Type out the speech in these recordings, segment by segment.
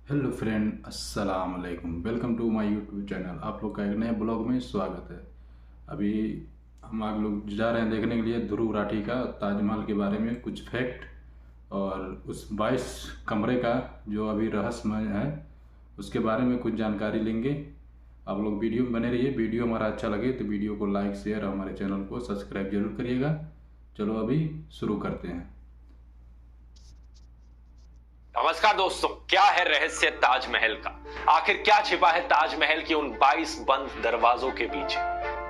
Hello friend, अस्सलाम वालेकुम। Welcome to my YouTube channel. आप लोग का एक नए ब्लॉग में स्वागत है। अभी हम आप लोग जा रहे हैं देखने के लिए ध्रुव राठी का ताजमहल के बारे में कुछ फैक्ट और उस 22 कमरे का जो अभी रहस्यमय है उसके बारे में कुछ जानकारी लेंगे। आप लोग वीडियो में बने रहिए। वीडियो हमारा अच्छा लगे तो वीडियो को लाइक शेयर और हमारे चैनल को सब्सक्राइब जरूर करिएगा। चलो अभी शुरू करते हैं। नमस्कार दोस्तों, क्या है रहस्य ताजमहल का? आखिर क्या छिपा है ताजमहल के उन 22 बंद दरवाजों के पीछे?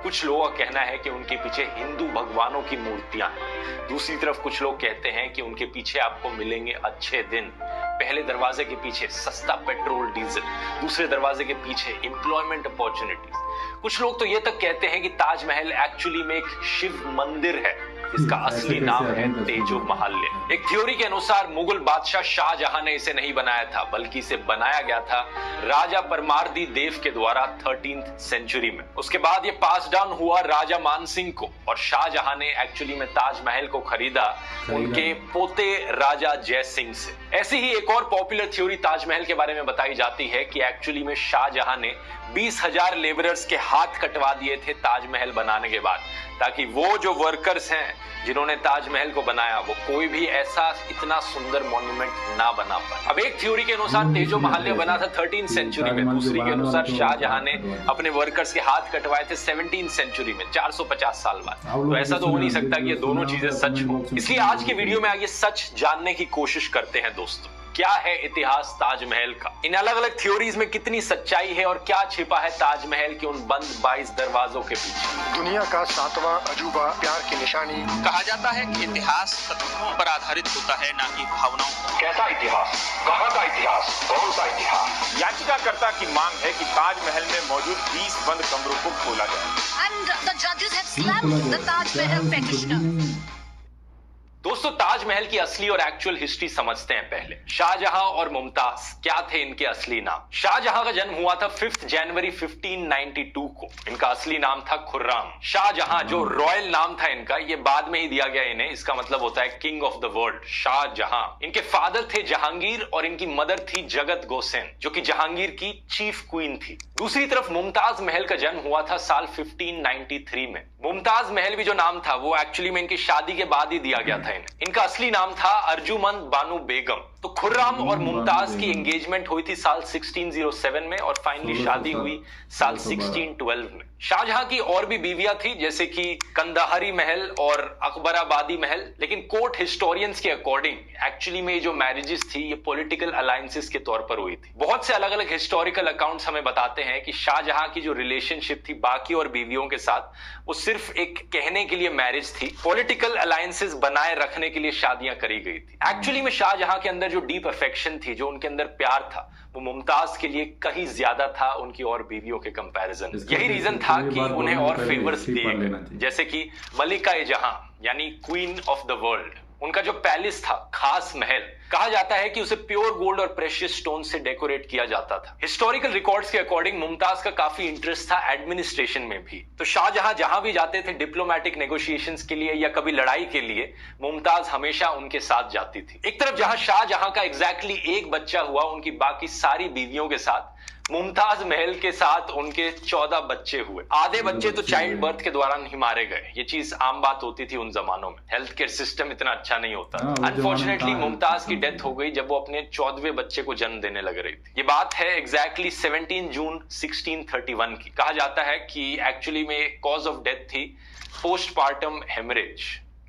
कुछ लोगों का कहना है कि उनके पीछे हिंदू भगवानों की मूर्तियां हैं। दूसरी तरफ कुछ लोग कहते हैं कि उनके पीछे आपको मिलेंगे अच्छे दिन। पहले दरवाजे के पीछे सस्ता पेट्रोल डीजल, दूसरे दरवाजे के पीछे एम्प्लॉयमेंट अपॉर्चुनिटीज। कुछ लोग तो ये तक कहते हैं कि ताजमहल एक्चुअली में एक शिव मंदिर है जिसका असली नाम है तेजो महाल्य। एक थ्योरी के अनुसार मुगल बादशाह शाहजहां ने इसे नहीं बनाया था, बल्कि इसे बनाया गया था राजा परमारदी देव के द्वारा 13th सेंचुरी में। उसके बाद ये पास डाउन हुआ राजा मानसिंह को, और शाहजहां ने एक्चुअली में ताजमहल को खरीदा उनके पोते राजा जय सिंह से। ऐसी ही एक और पॉपुलर थ्योरी ताजमहल के बारे में बताई जाती है कि एक्चुअली में शाहजहां ने 20,000 लेबरर्स के हाथ कटवा दिए थे ताजमहल बनाने के बाद, ताकि वो जो वर्कर्स हैं जिन्होंने ताजमहल को बनाया वो कोई भी ऐसा इतना सुंदर मॉन्यूमेंट ना बना पाए। अब एक थ्योरी के अनुसार तेजो महाल्य बना था 13th सेंचुरी में, दूसरी के अनुसार शाहजहां ने अपने वर्कर्स के हाथ कटवाए थे 17th सेंचुरी में, 450 साल बाद। तो ऐसा तो हो नहीं सकता कि ये दोनों चीजें सच हो। इसलिए आज के वीडियो में आइए सच जानने की कोशिश करते हैं दोस्तों। क्या है इतिहास ताजमहल का? इन अलग अलग थ्योरीज में कितनी सच्चाई है और क्या छिपा है ताजमहल के उन बंद 22 दरवाजों के पीछे? दुनिया का 7वां अजूबा, प्यार की निशानी। कहा जाता है कि इतिहास तथ्यों पर आधारित होता है, ना कि भावनाओं पर। कैसा इतिहास, कहाँ का इतिहास, कौन सा इतिहास? याचिकाकर्ता की मांग है कि ताजमहल में मौजूद 20 बंद कमरों को खोला जाए। And the judges have slapped the Taj Mahal petitioner. दोस्तों, ताजमहल की असली और एक्चुअल हिस्ट्री समझते हैं पहले। शाहजहां और मुमताज क्या थे इनके असली नाम? शाहजहां का जन्म हुआ था 5 जनवरी 1592 को। इनका असली नाम था खुर्राम। शाहजहां जो रॉयल नाम था इनका, ये बाद में ही दिया गया इन्हें। इसका मतलब होता है king of the world, Shahjahan. इनके फादर थे जहांगीर और इनकी मदर थी जगत गोसेन, जो कि जहांगीर की चीफ क्वीन थी। दूसरी तरफ मुमताज महल का जन्म हुआ था साल 1593 में। मुमताज महल भी जो नाम था वो एक्चुअली में इनकी शादी के बाद ही दिया गया था इन्हें। इनका असली नाम था अर्जुमंद बानू बेगम। तो खुर्राम और मुमताज की एंगेजमेंट हुई थी साल 1607 में और फाइनली शादी हुई साल 1612 में। शाहजहां की और भी बीवियां थी, जैसे कि कंदाहरी महल और अकबराबादी महल, लेकिन कोर्ट हिस्टोरियंस के अकॉर्डिंग एक्चुअली में जो मैरिजेस थी ये पॉलिटिकल अलायंसेस के तौर पर हुई थी। बहुत से अलग अलग हिस्टोरिकल अकाउंट्स हमें बताते हैं कि शाहजहां की जो रिलेशनशिप थी बाकी और बीवियों के साथ, वो सिर्फ एक कहने के लिए मैरिज थी, पॉलिटिकल अलायंसेस बनाए रखने के लिए शादियां करी गई थी। एक्चुअली में शाहजहां के अंदर जो डीप अफेक्शन थी, जो उनके अंदर प्यार था, वो मुमताज के लिए कहीं ज्यादा था उनकी और बीवियों के कंपैरिजन। यही रीजन था कि उन्हें और फेवर्स दिए गए, जैसे कि मलिका ए जहां यानी क्वीन ऑफ द वर्ल्ड। उनका जो पैलेस था, खास महल, कहा जाता है कि उसे प्योर गोल्ड और प्रेशियस स्टोन से डेकोरेट किया जाता था। हिस्टोरिकल रिकॉर्ड्स के अकॉर्डिंग मुमताज का काफी इंटरेस्ट था एडमिनिस्ट्रेशन में भी। तो शाहजहां जहां भी जाते थे डिप्लोमेटिक नेगोशिएशंस के लिए या कभी लड़ाई के लिए, मुमताज हमेशा उनके साथ जाती थी। एक तरफ जहां शाहजहां का एग्जैक्टली एक बच्चा हुआ, उनकी बाकी सारी बीवियों के साथ मुमताज महल के साथ उनके 14 बच्चे हुए। आधे बच्चे तो चाइल्ड बर्थ के दौरान ही मारे गए। ये चीज आम बात होती थी उन जमानों में, हेल्थ केयर सिस्टम इतना अच्छा नहीं होता। अनफॉर्चुनेटली मुमताज की डेथ हो गई जब वो अपने 14वें बच्चे को जन्म देने लग रही थी। ये बात है एग्जैक्टली 17 जून 1631 की। कहा जाता है कि एक्चुअली में कॉज ऑफ डेथ थी postpartum haemorrhage,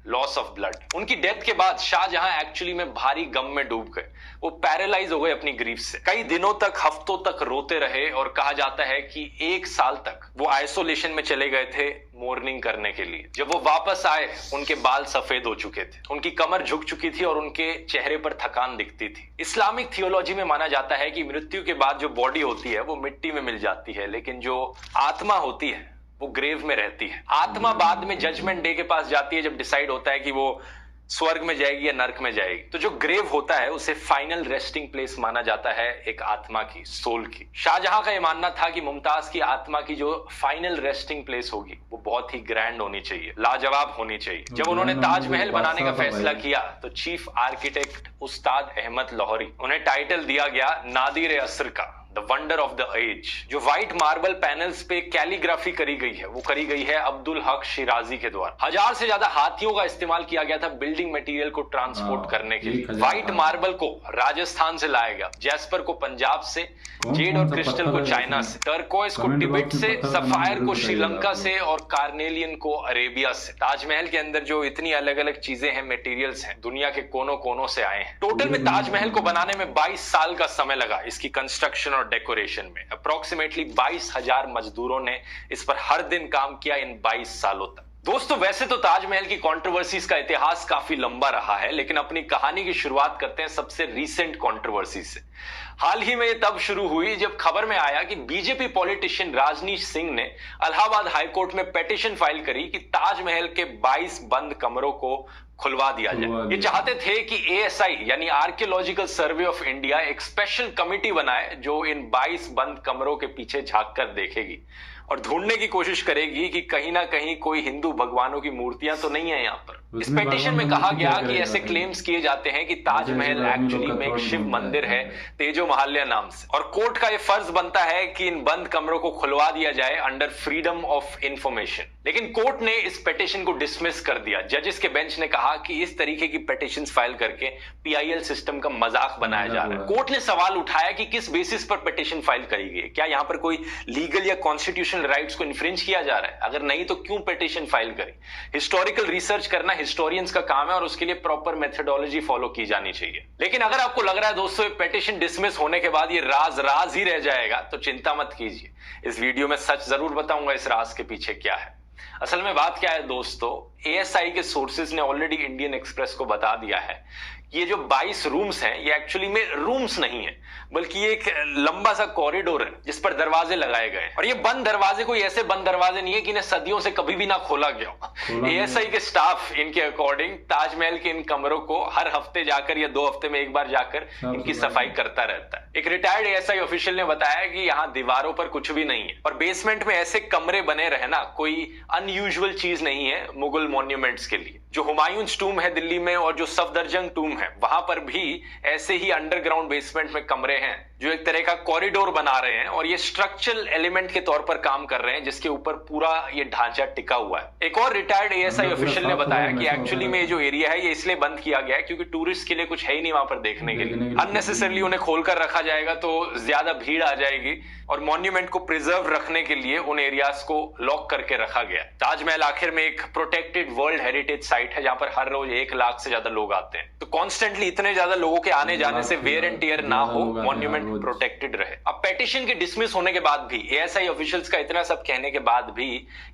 loss of blood. उनकी डेथ के बाद शाहजहां एक्चुअली में भारी गम में डूब गए। वो पैरालाइज हो गए अपनी ग्रीफ से। कई दिनों तक, हफ्तों तक रोते रहे और कहा जाता है कि 1 साल तक वो आइसोलेशन में चले गए थे मोर्निंग करने के लिए। जब वो वापस आए, उनके बाल सफेद हो चुके थे, उनकी कमर झुक चुकी थी और उनके चेहरे पर थकान दिखती थी। इस्लामिक थियोलॉजी में माना जाता है कि मृत्यु के बाद जो बॉडी होती है वो मिट्टी में मिल जाती है, लेकिन जो आत्मा होती है वो ग्रेव में रहती है। आत्मा बाद में जजमेंट डे के पास जाती है, जब डिसाइड होता है कि वो स्वर्ग में जाएगी या नर्क में जाएगी। तो जो ग्रेव होता है उसे फाइनल रेस्टिंग प्लेस माना जाता है एक आत्मा की, सोल की। शाहजहां का यह मानना था कि मुमताज की आत्मा की जो फाइनल रेस्टिंग प्लेस होगी वो बहुत ही ग्रैंड होनी चाहिए, लाजवाब होनी चाहिए। जब उन्होंने ताजमहल बनाने का फैसला किया तो चीफ आर्किटेक्ट उस्ताद अहमद लाहौरी, उन्हें टाइटल दिया गया नादिर असर का, the wonder of the age. जो व्हाइट मार्बल पैनल्स पे कैलीग्राफी करी गई है वो करी गई है अब्दुल हक शिराजी के द्वारा। 1000 से ज्यादा हाथियों का इस्तेमाल किया गया था बिल्डिंग मटेरियल को ट्रांसपोर्ट करने के लिए। व्हाइट मार्बल को राजस्थान से लाया गया, जैस्पर को पंजाब से, जेड और क्रिस्टल को चाइना से, टर्कोइस को तिब्बत से, सफायर को श्रीलंका से और कार्नेलियन को अरेबिया से। ताजमहल के अंदर जो इतनी अलग अलग चीजें हैं, मटेरियल्स हैं, दुनिया के कोनों कोनों से आए हैं। टोटल में ताजमहल को बनाने में 22 साल का समय लगा इसकी कंस्ट्रक्शन और डेकोरेशन में। अप्रोक्सीमेटली 22,000 मजदूरों ने इस पर हर दिन काम किया इन 22 सालों तक। दोस्तों वैसे तो ताजमहल की कंट्रोवर्सीज का इतिहास काफी लंबा रहा है, लेकिन अपनी कहानी की शुरुआत करते हैं सबसे रीसेंट कंट्रोवर्सी से। हाल ही में ये तब शुरू हुई जब खबर में आया कि बीजेपी पॉलिटिशियन राजनीश सिंह ने इलाहाबाद हाईकोर्ट में पिटीशन फाइल करी कि ताजमहल के 22 बंद कमरों को खुलवा दिया जाए। ये चाहते थे कि ASI यानी आर्कियोलॉजिकल सर्वे ऑफ इंडिया एक स्पेशल कमिटी बनाए जो इन 22 बंद कमरों के पीछे झांक कर देखेगी और ढूंढने की कोशिश करेगी कि कहीं ना कहीं कोई हिंदू भगवानों की मूर्तियां तो नहीं है यहाँ पर। इस पिटीशन में कहा गया कि ऐसे क्लेम्स किए जाते हैं कि ताजमहल एक्चुअली में एक शिव मंदिर है तेजो महाल्या नाम से, और कोर्ट का ये फर्ज बनता है कि इन बंद कमरों को खुलवा दिया जाए अंडर फ्रीडम ऑफ इंफॉर्मेशन। लेकिन कोर्ट ने इस पिटीशन को डिसमिस कर दिया। जजेस के बेंच ने कहा कि इस तरीके की पिटीशंस फाइल करके PIL सिस्टम का मजाक बनाया जा रहा है। कोर्ट ने सवाल उठाया कि किस बेसिस पर पिटीशन फाइल करी गई है, क्या यहाँ पर कोई लीगल या कॉन्स्टिट्यूशनल राइट्स को इन्फ्रिंज किया जा रहा है? अगर नहीं तो क्यों पिटीशन फाइल करी? हिस्टोरिकल रिसर्च करना हिस्टोरियंस का काम है और उसके लिए प्रॉपर मेथोडोलॉजी फॉलो की जानी चाहिए। लेकिन अगर आपको लग रहा है दोस्तों पिटीशन डिसमिस होने के बाद ये राज ही रह जाएगा तो चिंता मत कीजिए, इस वीडियो में सच जरूर बताऊंगा इस राज के पीछे क्या है। असल में बात क्या है दोस्तों, ASI के सोर्सेज ने ऑलरेडी इंडियन एक्सप्रेस को बता दिया है ये जो 22 रूम्स हैं ये एक्चुअली में रूम्स नहीं है, बल्कि ये एक लंबा सा कॉरिडोर है जिस पर दरवाजे लगाए गए हैं। और ये बंद दरवाजे कोई ऐसे बंद दरवाजे नहीं है कि इन्हें सदियों से कभी भी ना खोला गया हो। ASI के स्टाफ इनके अकॉर्डिंग ताजमहल के इन कमरों को हर हफ्ते जाकर या 2 हफ्ते में एक बार जाकर इनकी सफाई करता रहता है। एक रिटायर्ड ASI ऑफिशियल ने बताया कि यहाँ दीवारों पर कुछ भी नहीं है और बेसमेंट में ऐसे कमरे बने रहना कोई अनयूजुअल चीज नहीं है मुगल मॉन्यूमेंट्स के लिए। जो हुमायूंस टूम है दिल्ली में और जो सफदरजंग टूम है वहां पर भी ऐसे ही अंडरग्राउंड बेसमेंट में कमरे हैं जो एक तरह का कॉरिडोर बना रहे हैं और ये स्ट्रक्चरल एलिमेंट के तौर पर काम कर रहे हैं जिसके ऊपर पूरा ये ढांचा टिका हुआ है। एक और रिटायर्ड ASI ऑफिशियल ने बताया कि एक्चुअली में जो एरिया है ये इसलिए बंद किया गया है क्योंकि टूरिस्ट के लिए कुछ है ही नहीं वहां पर देखने के लिए। अननेसेसरली उन्हें खोलकर रखा जाएगा तो ज्यादा भीड़ आ जाएगी और मॉन्यूमेंट को प्रिजर्व रखने के लिए उन एरियाज को लॉक करके रखा गया। ताजमहल आखिर में एक प्रोटेक्टेड वर्ल्ड हेरिटेज साइट है जहां पर हर रोज 1 लाख से ज्यादा लोग आते हैं, तो कॉन्स्टेंटली इतने ज्यादा लोगों के आने जाने से वेयर एंड टियर ना हो, मॉन्यूमेंट प्रोटेक्टेड रहे। अब पिटीशन के डिसमिस होने के बाद भी ASI ऑफिशियल्स का इतना सब कहने के बाद भी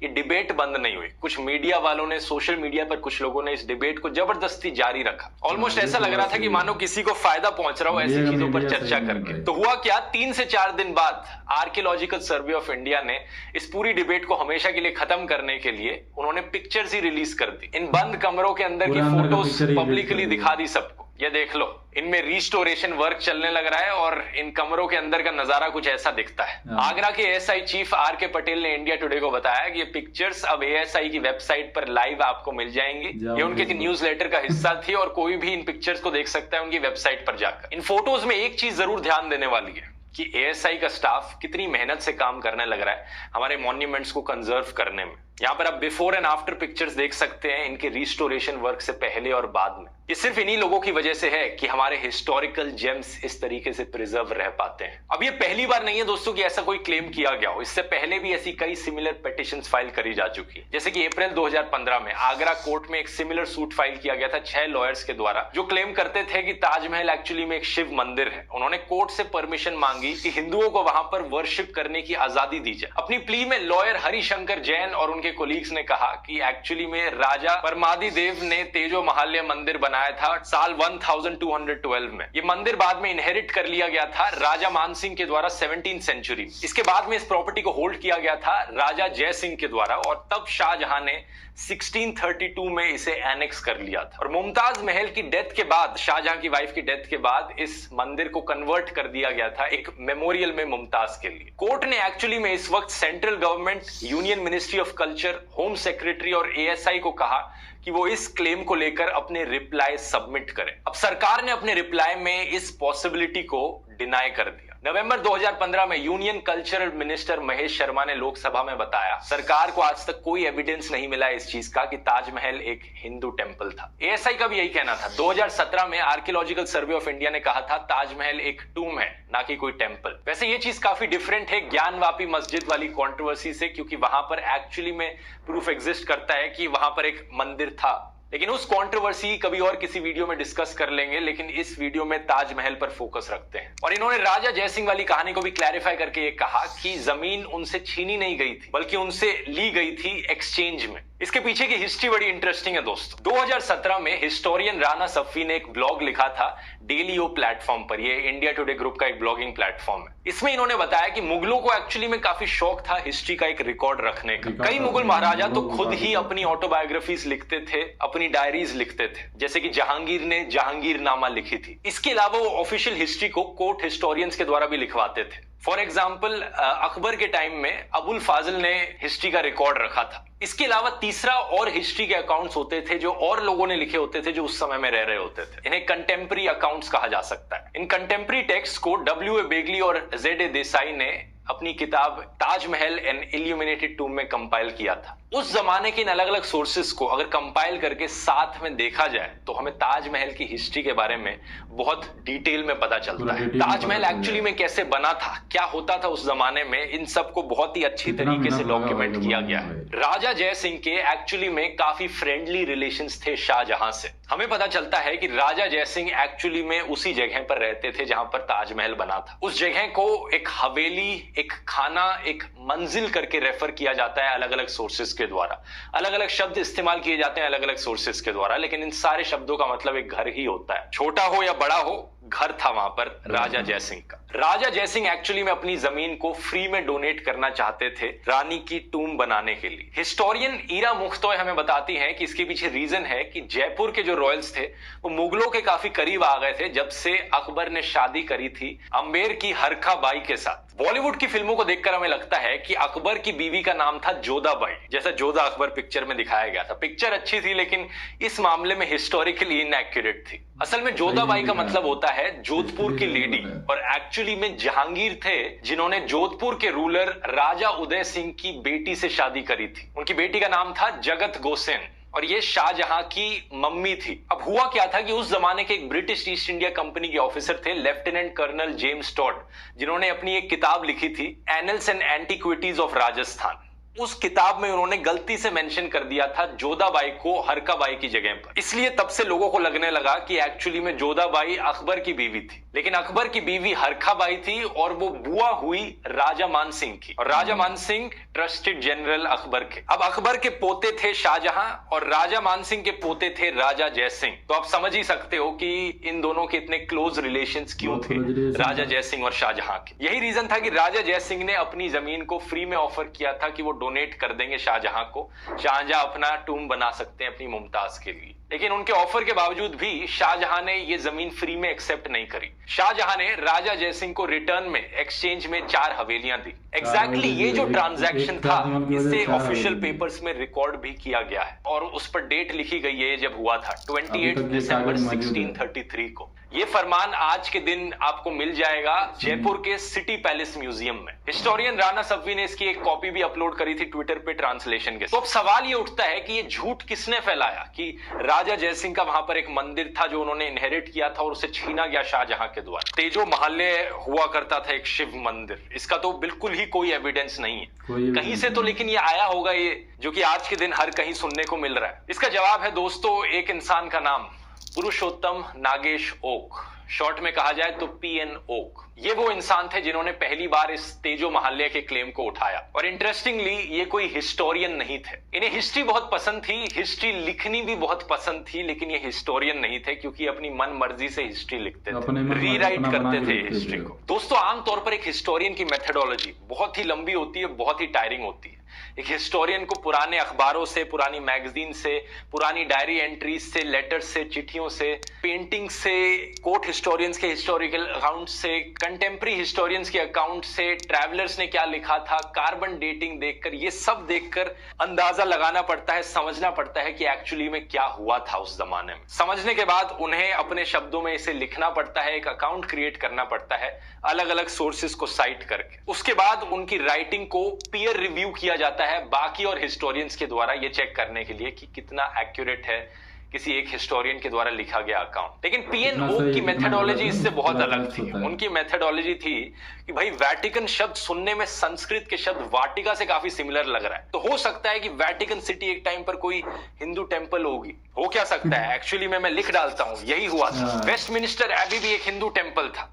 ये डिबेट बंद नहीं हुई। कुछ मीडिया वालों ने, सोशल मीडिया पर कुछ लोगों ने इस डिबेट को जबरदस्ती जारी रखा। ऑलमोस्ट ऐसा लग रहा था कि मानो किसी को फायदा पहुंच रहा हो ऐसी चीजों पर चर्चा करके। तो हुआ क्या, 3 से 4 दिन बाद आर्कियोलॉजिकल सर्वे ऑफ इंडिया ने इस पूरी डिबेट को हमेशा के लिए खत्म करने के लिए उन्होंने पिक्चर्स ही रिलीज कर दी। इन बंद कमरों के अंदर की फोटोज पब्लिकली दिखा दी सबको। ये देख लो, इनमें रिस्टोरेशन वर्क चलने लग रहा है और इन कमरों के अंदर का नजारा कुछ ऐसा दिखता है। आगरा के ASI चीफ RK पटेल ने इंडिया टुडे को बताया कि ये पिक्चर्स अब ASI की वेबसाइट पर लाइव आपको मिल जाएंगी। ये उनके न्यूज़लेटर का हिस्सा थी और कोई भी इन पिक्चर्स को देख सकता है उनकी वेबसाइट पर जाकर। इन फोटोज में एक चीज जरूर ध्यान देने वाली है कि ASI का स्टाफ कितनी मेहनत से काम करने लग रहा है हमारे मॉन्यूमेंट्स को कंजर्व करने में। यहाँ पर आप बिफोर एंड आफ्टर पिक्चर्स देख सकते हैं इनके रिस्टोरेशन वर्क से पहले और बाद में। ये सिर्फ इन्हीं लोगों की वजह से है कि हमारे हिस्टोरिकल जेम्स इस तरीके से प्रिजर्व रह पाते हैं। अब ये पहली बार नहीं है दोस्तों कि ऐसा कोई क्लेम किया गया हो, इससे पहले भी ऐसी कई सिमिलर पिटीशंस फाइल करी जा चुकी है। जैसे कि अप्रैल 2015 में आगरा कोर्ट में एक सिमिलर सूट फाइल किया गया था 6 लॉयर्स के द्वारा जो क्लेम करते थे कि ताजमहल एक्चुअली में एक शिव मंदिर है। उन्होंने कोर्ट से परमिशन मांगी कि हिंदुओं को वहां पर वर्शिप करने की आजादी दी जाए। अपनी प्ली में लॉयर हरिशंकर जैन और उनके उनके कोलीग्स ने कहा कि एक्चुअली में राजा परमादि देव ने तेजो महाल्य मंदिर बनाया था साल 1212 में। ये मंदिर बाद में इनहेरिट कर लिया गया था राजा मानसिंह के द्वारा 17वीं सेंचुरी। इसके बाद में इस प्रॉपर्टी को होल्ड किया गया था राजा जय सिंह के द्वारा और तब शाहजहां ने 1632 में इसे एनेक्स कर लिया था। और मुमताज महल की डेथ के बाद, शाहजहां की वाइफ की डेथ के बाद, इस मंदिर को कन्वर्ट कर दिया गया था एक मेमोरियल में मुमताज के लिए। कोर्ट ने एक्चुअली में इस वक्त central government, union ministry of culture, home secretary और एएसआई को कहा कि वो इस क्लेम को लेकर अपने रिप्लाई सबमिट करें। अब सरकार ने अपने रिप्लाई में इस पॉसिबिलिटी को डिनाई कर दिया। नवंबर 2015 में union cultural minister Mahesh Sharma ने लोकसभा में बताया, सरकार को आज तक कोई एविडेंस नहीं मिला इस चीज का कि ताजमहल एक हिंदू टेंपल था। एएसआई का भी यही कहना था। 2017 में आर्कियोलॉजिकल सर्वे ऑफ इंडिया ने कहा था ताजमहल एक टूम है, ना कि कोई टेंपल। वैसे ये चीज काफी डिफरेंट है ज्ञानवापी मस्जिद वाली कंट्रोवर्सी से, क्योंकि वहां पर एक्चुअली में प्रूफ एग्जिस्ट करता है कि वहां पर एक मंदिर था। लेकिन उस कंट्रोवर्सी कभी और किसी वीडियो में डिस्कस कर लेंगे, लेकिन इस वीडियो में ताजमहल पर फोकस रखते हैं। और इन्होंने राजा जयसिंह वाली कहानी को भी क्लैरिफाई करके ये कहा कि जमीन उनसे छीनी नहीं गई थी, बल्कि उनसे ली गई थी एक्सचेंज में। इसके पीछे की हिस्ट्री बड़ी इंटरेस्टिंग है दोस्तों। 2017 में हिस्टोरियन राना सफ़ी ने एक ब्लॉग लिखा था डेलियो प्लेटफॉर्म पर। ये इंडिया टुडे ग्रुप का एक ब्लॉगिंग प्लेटफॉर्म है। इसमें इन्होंने बताया कि मुगलों को एक्चुअली में काफी शौक था हिस्ट्री का एक रिकॉर्ड रखने का। कई मुगल महाराजा तो खुद ही अपनी ऑटोबायोग्राफीज लिखते थे, अपनी डायरीज लिखते थे, जैसे कि जहांगीर ने जहांगीरनामा लिखी थी। इसके अलावा वो ऑफिशियल हिस्ट्री को कोर्ट हिस्टोरियंस के द्वारा भी लिखवाते थे। फॉर एग्जाम्पल अकबर के टाइम में अबुल फाजिल ने हिस्ट्री का रिकॉर्ड रखा था। इसके अलावा तीसरा और हिस्ट्री के अकाउंट्स होते थे जो और लोगों ने लिखे होते थे जो उस समय में रह रहे होते थे। इन्हें कंटेम्प्रेरी अकाउंट्स कहा जा सकता है। इन कंटेम्प्रेरी टेक्स्ट को W.A. बेगली और Z.A. देसाई ने अपनी किताब ताजमहल एन इल्यूमिनेटेड टूम में कंपाइल किया था। उस जमाने के इन अलग अलग सोर्सेस को अगर कंपाइल करके साथ में देखा जाए तो हमें ताजमहल की हिस्ट्री के बारे में बहुत डिटेल में पता चलता है। ताजमहल एक्चुअली में कैसे बना था, क्या होता था उस जमाने में, इन सबको बहुत ही अच्छी तरीके से डॉक्यूमेंट किया गया है। राजा जय सिंह के एक्चुअली में काफी फ्रेंडली रिलेशंस थे शाहजहां से। हमें पता चलता है कि राजा जय सिंह एक्चुअली में उसी जगह पर रहते थे जहां पर ताजमहल बना था। उस जगह को एक हवेली, एक खाना, एक मंजिल करके रेफर किया जाता है अलग अलग सोर्सेस के द्वारा। अलग अलग शब्द इस्तेमाल किए जाते हैं अलग अलग सोर्सेस के द्वारा, लेकिन इन सारे शब्दों का मतलब एक घर ही होता है। छोटा हो या बड़ा हो, घर था वहां पर राजा जयसिंह का। राजा जयसिंह एक्चुअली में अपनी जमीन को फ्री में डोनेट करना चाहते थे रानी की टूम बनाने के लिए। हिस्टोरियन ईरा मुख्तोय हमें बताती हैं कि इसके पीछे रीजन है कि जयपुर के जो रॉयल्स थे वो मुगलों के काफी करीब आ गए थे जब से अकबर ने शादी करी थी अंबेर की हरखा बाई के साथ। बॉलीवुड की फिल्मों को देखकर हमें लगता है कि अकबर की बीवी का नाम था जोधाबाई, जैसा जोधा अकबर पिक्चर में दिखाया गया था। पिक्चर अच्छी थी लेकिन इस मामले में हिस्टोरिकली इनएक्यूरेट थी। असल में जोधाबाई का मतलब होता है जोधपुर की लेडी, और एक्चुअली में जहांगीर थे जिन्होंने जोधपुर के रूलर राजा उदय सिंह की बेटी से शादी करी थी। उनकी बेटी का नाम था जगत गोसेन और ये शाहजहां की मम्मी थी। अब हुआ क्या था कि उस जमाने के एक ब्रिटिश ईस्ट इंडिया कंपनी के ऑफिसर थे लेफ्टिनेंट कर्नल जेम्स टॉड, जिन्होंने अपनी एक किताब लिखी थी annuls and antiquities of Rajasthan. उस किताब में उन्होंने गलती से मेंशन कर दिया था जोधाबाई को हरकाबाई की जगह पर, इसलिए तब से लोगों को लगने लगा कि एक्चुअली में जोधाबाई अकबर की बीवी थी। लेकिन अकबर की बीवी हरकाबाई थी और वो बुआ हुई राजा मानसिंह की, और राजा मानसिंह ट्रस्टेड जनरल अकबर के। अब अकबर के पोते थे शाहजहां और राजा मानसिंह के पोते थे राजा जयसिंह। तो आप समझ ही सकते हो कि इन दोनों के इतने क्लोज रिलेशंस क्यों थे राजा जयसिंह और शाहजहां के। यही रीजन था कि राजा जयसिंह ने अपनी जमीन को फ्री में ऑफर किया था कि वो डोनेट कर देंगे शाहजहां को। शाहजहां अपना टूम बना सकते हैं अपनी मुमताज के लिए। लेकिन उनके ऑफर के बावजूद भी शाहजहां ने ये जमीन फ्री में एक्सेप्ट नहीं करी। शाहजहां ने राजा जयसिंह को रिटर्न में एक्सचेंज में 4 हवेलियां दी। एग्जैक्टली ये जो ट्रांजैक्शन था इसे ऑफिशियल पेपर्स में रिकॉर्ड भी किया गया है और उस पर डेट लिखी गई है जब हुआ था 28 दिसंबर 1633 को। ये फरमान आज के दिन आपको मिल जाएगा जयपुर के सिटी पैलेस म्यूजियम में। हिस्टोरियन राना सफ़ी ने इसकी एक कॉपी भी अपलोड करी थी ट्विटर पे ट्रांसलेशन के। तो अब सवाल ये उठता है कि ये झूठ किसने फैलाया कि राजा जयसिंह का वहां पर एक मंदिर था जो उन्होंने इनहेरिट किया था और उसे छीना गया शाहजहां के द्वारा। तेजो महाल्य हुआ करता था एक शिव मंदिर, इसका तो बिल्कुल ही कोई एविडेंस नहीं है कहीं से तो, लेकिन ये आया होगा ये जो कि आज के दिन हर कहीं सुनने को मिल रहा है। इसका जवाब है दोस्तों एक इंसान का नाम पुरुषोत्तम नागेश ओक, शॉर्ट में कहा जाए तो पीएन ओक। ये वो इंसान थे जिन्होंने पहली बार इस तेजो महालय के क्लेम को उठाया। और इंटरेस्टिंगली ये कोई हिस्टोरियन नहीं थे। इन्हें हिस्ट्री बहुत पसंद थी, हिस्ट्री लिखनी भी बहुत पसंद थी, लेकिन ये हिस्टोरियन नहीं थे क्योंकि अपनी मन मर्जी से हिस्ट्री लिखते थे, रीराइट करते थे हिस्ट्री को। दोस्तों, आमतौर पर एक हिस्टोरियन की मेथोडोलॉजी बहुत ही लंबी होती है, बहुत ही टायरिंग होती है। एक हिस्टोरियन को पुराने अखबारों से, पुरानी मैगजीन से, पुरानी डायरी एंट्रीज से, लेटर्स से, चिट्ठियों से, पेंटिंग से, कोर्ट हिस्टोरियंस के हिस्टोरिकल अकाउंट से, कंटेम्प्रेरी हिस्टोरियंस के अकाउंट से, ट्रैवलर्स ने क्या लिखा था, कार्बन डेटिंग देखकर, ये सब देखकर अंदाजा लगाना पड़ता है, समझना पड़ता है कि एक्चुअली में क्या हुआ था उस जमाने में। समझने के बाद उन्हें अपने शब्दों में इसे लिखना पड़ता है, एक अकाउंट क्रिएट करना पड़ता है अलग अलग सोर्सेस को साइट करके। उसके बाद उनकी राइटिंग को पीयर रिव्यू किया जाता है बाकी और हिस्टोरियंस के द्वारा, ये चेक करने के लिए कि कितना एक्यूरेट है किसी एक हिस्टोरियन के द्वारा लिखा गया अकाउंट। लेकिन पीएन ओक की मेथोडोलॉजी इससे बहुत अलग थी। उनकी मेथोडोलॉजी थी कि भाई वैटिकन शब्द सुनने में संस्कृत के शब्द वाटिका से काफी सिमिलर लग रहा है, तो हो सकता है कि वैटिकन सिटी एक टाइम पर कोई हिंदू टेंपल होगी। हो क्या सकता है, एक्चुअली में मैं लिख डालता हूं, यही हुआ था। वेस्टमिनिस्टर एबी भी एक हिंदू टेंपल था।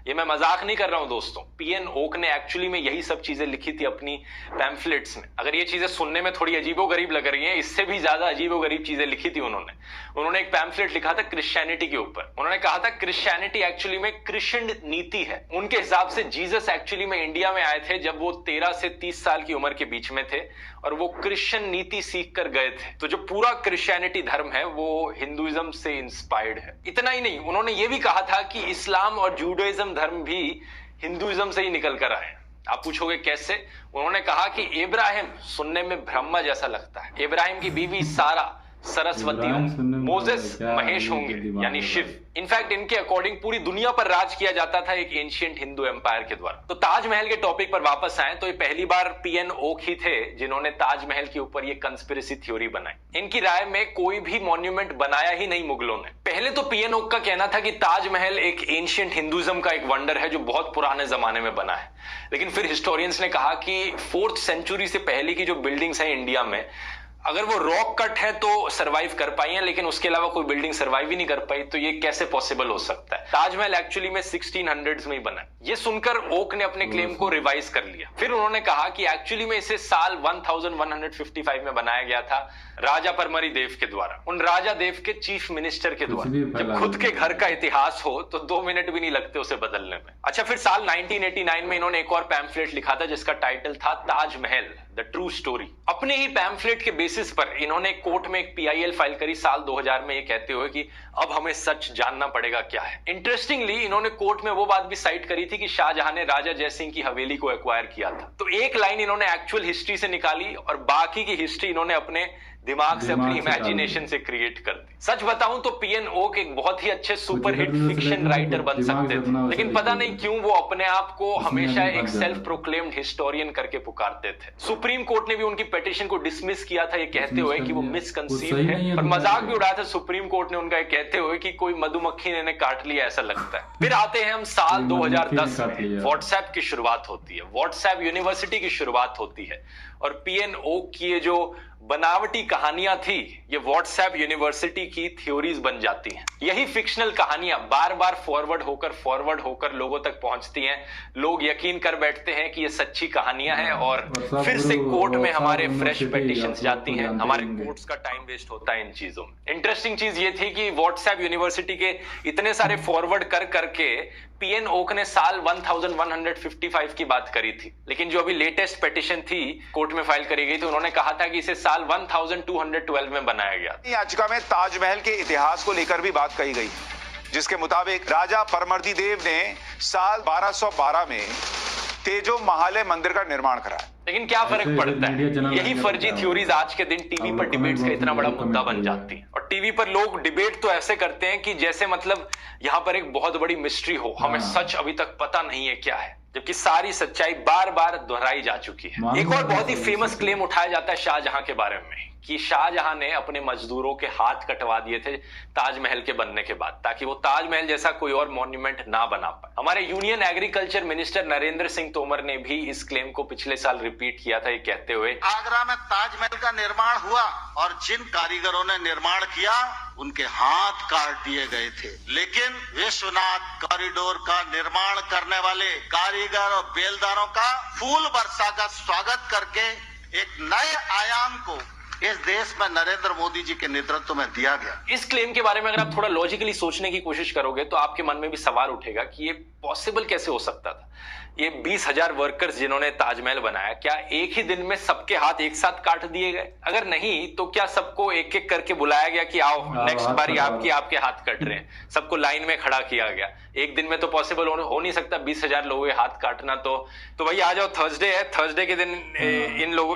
ये मैं मजाक नहीं कर रहा हूं दोस्तों। पीएन ओक ने एक्चुअली में यही सब चीजें लिखी थी अपनी पैम्फलेट्स में। अगर ये चीजें सुनने में थोड़ी अजीबोगरीब लग रही हैं, इससे भी ज्यादा अजीबोगरीब चीजें लिखी थी उन्होंने एक पैम्फलेट लिखा था क्रिश्चियनिटी के ऊपर। उन्होंने कहा था क्रिश्चियनिटी एक्चुअली में क्रिश्चियन नीति है। उनके हिसाब से जीसस एक्चुअली में इंडिया में आए थे जब वो 13 से 30 साल की उम्र के बीच में थे और वो क्रिश्चियन नीति सीख कर गए थे। तो जो पूरा क्रिश्चियनिटी धर्म है वो हिंदुइज्म से इंस्पायर्ड है। इतना ही नहीं, उन्होंने ये भी कहा था कि इस्लाम और जूडाइज्म धर्म भी हिंदुइज्म से ही निकल कर आए। आप पूछोगे कैसे? उन्होंने कहा कि इब्राहिम सुनने में ब्रह्मा जैसा लगता है, इब्राहिम की बीवी सारा सरस्वती होंगी, मोजेस महेश होंगे यानी शिव। इनफैक्ट इनके अकॉर्डिंग पूरी दुनिया पर राज किया जाता था एक एंशिएंट हिंदू एम्पायर के द्वारा। तो ताजमहल के टॉपिक पर वापस आए तो ये पहली बार पीएन ओक ही थे जिन्होंने ताजमहल के ऊपर ये कंस्पिरेसी थ्योरी बनाई। इनकी राय में कोई भी मॉन्यूमेंट बनाया ही नहीं मुगलों ने। पहले तो पीएन ओक का कहना था कि ताजमहल एक एंशिएंट हिंदुइज्म का एक वंडर है जो बहुत पुराने जमाने में बना है। लेकिन फिर हिस्टोरियंस ने कहा कि 4th सेंचुरी से पहले की जो बिल्डिंग्स हैं इंडिया में, अगर वो रॉक कट है तो सरवाइव कर पाई है, लेकिन उसके अलावा कोई बिल्डिंग सरवाइव ही नहीं कर पाई, तो ये कैसे पॉसिबल हो सकता है? ताजमहल एक्चुअली में 1600s में ही बना है। ये सुनकर ओक ने अपने क्लेम को रिवाइज कर लिया। फिर उन्होंने कहा कि एक्चुअली में इसे साल 1155 में बनाया गया था राजा परमरी देव के द्वारा, उन राजा देव के चीफ मिनिस्टर के द्वारा। जब खुद के घर का इतिहास हो तो 2 मिनट भी नहीं लगते उसे बदलने में। अच्छा, फिर साल 1989 में इन्होंने एक और पैम्फलेट लिखा था जिसका टाइटल था ताजमहल द ट्रू स्टोरी। अपने ही पैम्फलेट के बेसिस पर इन्होंने कोर्ट में एक PIL फाइल करी साल 2000 में, ये कहते हुए कि अब हमें सच जानना पड़ेगा क्या है। इंटरेस्टिंगली इन्होंने कोर्ट में वो बात भी साइट करी थी कि शाहजहां ने राजा जयसिंह की हवेली को एक्वायर किया था। तो एक लाइन इन्होंने एक्चुअल हिस्ट्री से निकाली और बाकी की हिस्ट्री इन्होंने अपने दिमाग से, अपनी इमेजिनेशन से क्रिएट कर दी। सच बताऊं तो पीएन ओक एक बहुत ही अच्छे सुपरहिट फिक्शन राइटर बन सकते थे, लेकिन पता नहीं क्यों वो अपने आप को हमेशा एक सेल्फ प्रोक्लेम्ड हिस्टोरियन करके पुकारते थे। सुप्रीम कोर्ट ने भी उनकी पिटीशन को डिसमिस किया था ये कहते हुए कि वो मिसकंसीव है, और मजाक भी उड़ाया था सुप्रीम कोर्ट ने उनका, कहते हुए कि कोई मधुमक्खी ने इन्हें काट लिया ऐसा लगता है। फिर आते हैं हम साल 2010 में। व्हाट्सएप की शुरुआत होती है, व्हाट्सएप यूनिवर्सिटी की शुरुआत होती है, और पीएन ओक की ये जो बनावटी कहानियां थी ये व्हाट्सएप यूनिवर्सिटी की थ्योरीज बन जाती हैं। यही फिक्शनल कहानियां बार बार फॉरवर्ड होकर लोगों तक पहुंचती हैं। लोग यकीन कर बैठते हैं कि ये सच्ची कहानियां हैं और फिर से कोर्ट में हमारे फ्रेश पिटीशंस जाती हैं। हमारे कोर्ट्स का टाइम वेस्ट होता है इन चीजों में। इंटरेस्टिंग चीज ये थी कि व्हाट्सएप यूनिवर्सिटी के इतने सारे फॉरवर्ड कर करके पीएन ओक ने साल 1155 की बात करी थी, लेकिन जो अभी लेटेस्ट पिटीशन थी कोर्ट में फाइल करी गई थी, उन्होंने कहा था कि इसे साल 1212 में बनाया गया। याचिका में ताजमहल के इतिहास को लेकर भी बात कही गई, जिसके मुताबिक राजा परमर्दी देव ने साल 1212 में तेजो महालय मंदिर का निर्माण कराया। लेकिन क्या फर्क पड़ता है? यही फर्जी थ्योरीज आज के दिन टीवी पर डिबेट्स का इतना बड़ा मुद्दा बन जाती है। और टीवी पर लोग डिबेट तो ऐसे करते हैं कि जैसे मतलब यहाँ पर एक बहुत बड़ी मिस्ट्री हो, हमें सच अभी तक पता नहीं है क्या है, जबकि सारी सच्चाई बार बार दोहराई जा चुकी है। एक और बहुत ही फेमस क्लेम उठाया जाता है शाहजहां के बारे में कि शाहजहां ने अपने मजदूरों के हाथ कटवा दिए थे ताजमहल के बनने के बाद, ताकि वो ताजमहल जैसा कोई और मॉन्यूमेंट ना बना पाए। हमारे union agriculture minister Narendra Singh Tomar ने भी इस क्लेम को पिछले साल रिपीट किया था, ये कहते हुए, आगरा में ताजमहल का निर्माण हुआ और जिन कारीगरों ने निर्माण किया उनके हाथ काट दिए गए थे, लेकिन विश्वनाथ कॉरिडोर का निर्माण करने वाले कारीगर और बेलदारों का फूल वर्षा का स्वागत करके एक नए आयाम को इस देश में नरेंद्र मोदी जी के नेतृत्व में दिया गया। इस क्लेम के बारे में अगर आप थोड़ा लॉजिकली सोचने की कोशिश करोगे तो आपके मन में भी सवाल उठेगा कि ये पॉसिबल कैसे हो सकता था। ये 20,000 वर्कर्स जिन्होंने ताजमहल बनाया, क्या एक ही दिन में सबके हाथ एक साथ काट दिए गए? अगर नहीं तो क्या सबको एक एक करके बुलाया गया कि आओ नेक्स्ट बारी आपके हाथ कट रहे हैं, सबको लाइन में खड़ा किया गया? एक दिन में तो पॉसिबल हो नहीं सकता 20,000 लोगों के हाथ काटना। तो भाई आ जाओ, थर्सडे है, थर्सडे के दिन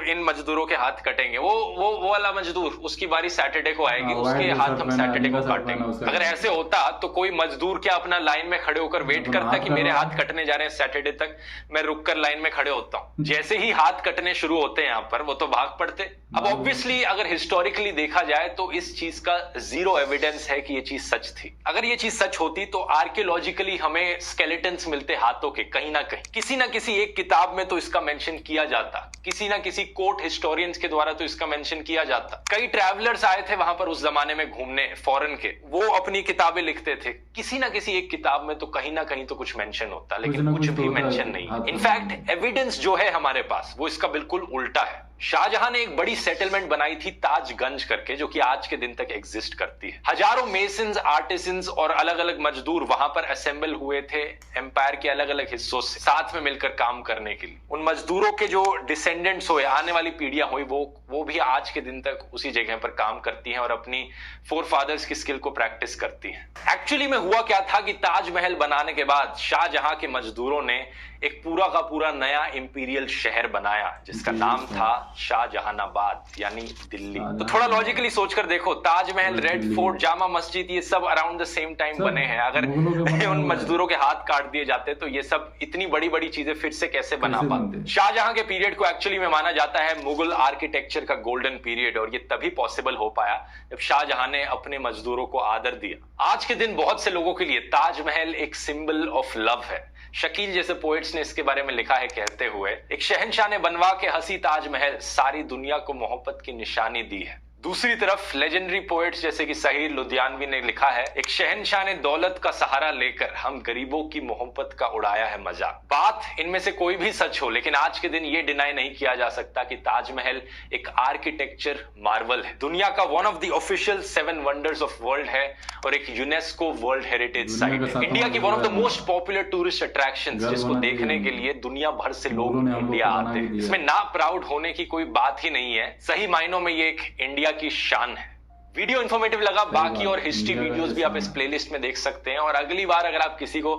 इन मजदूरों के हाथ कटेंगे। वो वाला मजदूर, उसकी बारी सैटरडे को आएगी, उसके हाथ हम सैटरडे को काटेंगे। अगर ऐसे होता तो कोई मजदूर क्या अपना लाइन में खड़े होकर वेट करता कि मेरे हाथ कटने जा रहे हैं सैटरडे तक, मैं रुककर लाइन में खड़े होता हूं? जैसे ही हाथ कटने शुरू होते हैं यहाँ पर, वो तो भाग पड़ते। अब ऑब्वियसली अगर हिस्टोरिकली देखा जाए तो इस चीज का जीरो एविडेंस है कि ये चीज सच थी। अगर ये चीज सच होती तो आर्कियोलॉजिकली हमें स्केलेटन्स मिलते हाथों के कहीं ना कहीं, किसी ना किसी एक किताब में तो इसका मेंशन किया जाता, किसी ना किसी कोर्ट हिस्टोरियंस के द्वारा तो इसका मेंशन किया जाता। कई ट्रैवलर्स आए थे वहां पर उस जमाने में घूमने, फॉरेन के, वो अपनी किताबें लिखते थे, किसी ना किसी एक किताब में तो कहीं ना कहीं तो कुछ मेंशन होता, लेकिन कुछ भी मेंशन नहीं। इनफैक्ट एविडेंस जो है हमारे पास वो इसका बिल्कुल उल्टा है। शाहजहां ने एक बड़ी सेटलमेंट बनाई थी ताजगंज करके, जो कि आज के दिन तक एग्जिस्ट करती है। हजारों मेसन्स, आर्टिसंस और अलग अलग मजदूर वहां पर असेंबल हुए थे एम्पायर के अलग अलग हिस्सों से, साथ में मिलकर काम करने के लिए। उन मजदूरों के जो डिसेंडेंट्स हुए, आने वाली पीढ़ियां हुई, वो भी आज के दिन तक उसी जगह पर काम करती हैं और अपनी फोरफादर्स की स्किल को प्रैक्टिस करती हैं। एक्चुअली में हुआ क्या था कि ताजमहल बनाने के बाद शाहजहां के मजदूरों ने एक पूरा का पूरा नया इंपीरियल शहर बनाया जिसका नाम था शाहजहानाबाद, यानी दिल्ली। तो थोड़ा लॉजिकली सोचकर देखो, ताजमहल, रेड फोर्ट, जामा मस्जिद, ये सब अराउंड द सेम टाइम बने हैं। अगर उन मजदूरों के हाथ काट दिए जाते तो ये सब इतनी बड़ी बड़ी चीजें फिर से कैसे बना पाते? शाहजहां के पीरियड को एक्चुअली में माना जाता है मुगल आर्किटेक्चर का गोल्डन पीरियड, और ये तभी पॉसिबल हो पाया जब शाहजहां ने अपने मजदूरों को आदर दिया। आज के दिन बहुत से लोगों के लिए ताजमहल एक सिंबल ऑफ लव है। शकील जैसे पोएट्स ने इसके बारे में लिखा है, कहते हुए, एक शहंशाह ने बनवा के हंसी ताजमहल, सारी दुनिया को मोहब्बत की निशानी दी है। दूसरी तरफ लेजेंडरी पोएट्स जैसे कि सहीर लुधियानवी ने लिखा है, एक शहंशाह ने दौलत का सहारा लेकर हम गरीबों की मोहब्बत का उड़ाया है मजाक। बात इनमें से कोई भी सच हो, लेकिन आज के दिन ये डिनाई नहीं किया जा सकता कि ताजमहल एक आर्किटेक्चर मार्वल है, दुनिया का one of the official 7 wonders of world है और एक यूनेस्को वर्ल्ड हेरिटेज साइट है। इंडिया की one of the most popular tourist attractions, जिसको देखने के लिए दुनिया भर से लोग इंडिया आते हैं। इसमें ना प्राउड होने की कोई बात ही नहीं है, सही मायनों में ये एक इंडिया की शान है। वीडियो इन्फॉर्मेटिव लगा, बाकी और हिस्ट्री वीडियोस भी आप इस प्लेलिस्ट में देख सकते हैं। और अगली बार अगर आप किसी को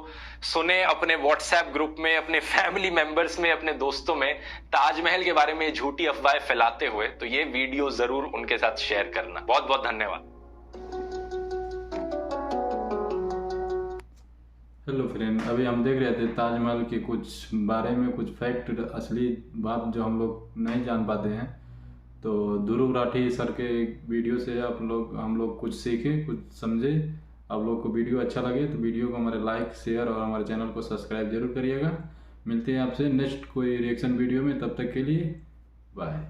सुने अपने व्हाट्सएप ग्रुप में, अपने फैमिली मेंबर्स में, अपने दोस्तों में ताजमहल के बारे में झूठी अफवाहें फैलाते हुए, तो ये वीडियो जरूर उनके साथ शेयर करना। बहुत बहुत धन्यवाद। हेलो फ्रेंड, अभी हम देख रहे थे ताजमहल के कुछ बारे में, कुछ फैक्ट, असली बात जो हम लोग नहीं जान पाते हैं। तो ध्रुव राठी सर के वीडियो से हम लोग कुछ सीखे, कुछ समझे। आप लोग को वीडियो अच्छा लगे तो वीडियो को हमारे लाइक, शेयर और हमारे चैनल को सब्सक्राइब जरूर करिएगा। मिलते हैं आपसे नेक्स्ट कोई रिएक्शन वीडियो में, तब तक के लिए बाय।